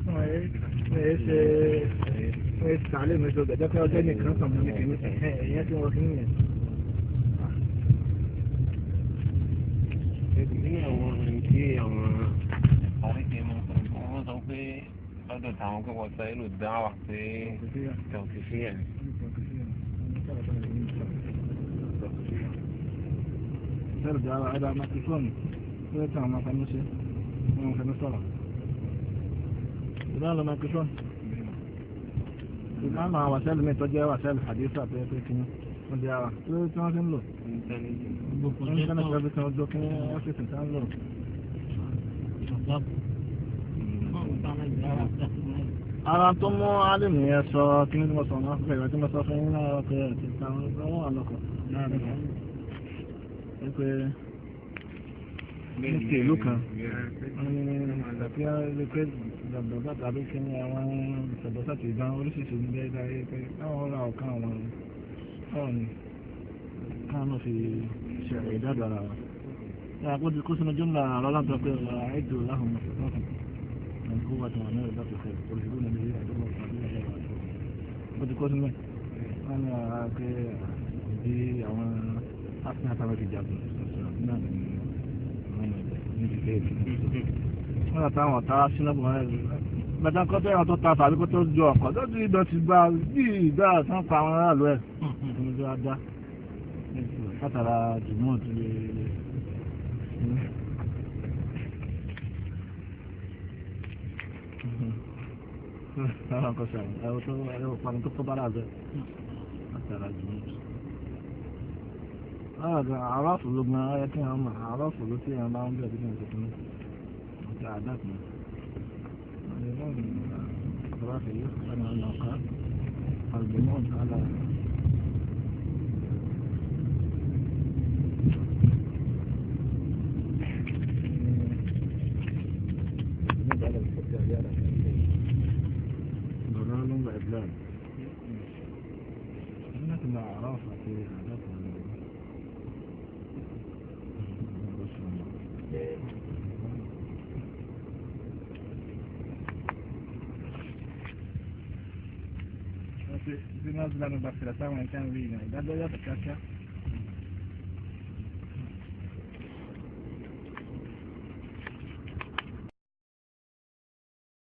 fún ẹ sàálẹ̀ mẹ́tọ́ gbẹ̀jọ́ pé ọjọ́ nìkan sàn mọ́ ní kìíní ẹ̀yẹ́ tí wọ́n fi ń yẹn. ní àwọn tí àwọn ọ̀rẹ́dẹ̀ mọ́ wọ́n sọ pé lọ́dọ̀ táwọn pé wọ́n sọ èlò dá wà pé tẹ̀wọ̀kì yẹn. sẹ́rù dá wà ẹ̀dá mákífóònù tó yẹ kí àwọn máa fẹnu ṣe wọ́n fẹnu sọ̀rọ̀. ìdáhùn lọ mákífóònù. ìdáhùn àwọn wàṣẹ́lì mi tó jẹ́ wàṣẹ́lì àdéhùn àti ẹ̀fẹ́ kìíní wọ́n jẹ́ ara tí wọ́n ti ń lò. Internet everything ọjọ́ kí wọ́n ṣe tìǹtà ń lò. Ara tó mú álìmù yẹn sọ kí ní mo sọ náà fún ìwé tí mo sọ fún yín náà ọkọ̀ ẹ̀ ti ta wọ́n wà lọ́kọ̀. Pé ní ti ìlú kan wọ́n ní àti pé dàgbà tàbí kí ní àwọn ìṣẹ̀dọ́sà ti dán oríṣiríṣi ní bẹ́ẹ̀ dáyé pé káwọn ra ọ̀kan àwọn ọ̀rọ̀ ni káwọn náà fi ṣe ìdádọ̀ ara wa. Yàrá kó sínú jùmọ̀ àlọ́lá tó pé àìdò láhùn mọ̀sán من قوة وعمل ذات الخير ترهبون به عدو الصابين غير عدو بدي كوز منه أنا دي أو أصنع تبع الجاب نعم أنا تعال تعال شنو بقى بدنا كتير أو تعال تعال كتير جوا كتير دي بس ده سان كمان لوه ده ده كتير جمود Salah kosong. Aku paling tu kebar aja. Antara jenis. Araf dulu mana ayat yang mana? Araf dulu tu yang mana dia bikin macam ni. Macam adat ni. Ini kan araf ini kan al-naqad, al-bunun ala. Ini ada pekerjaan. إبلاد إحنا كنا أعراف في عاداتنا في ناس لما بس لا تعمل كان لينا ده يتكشف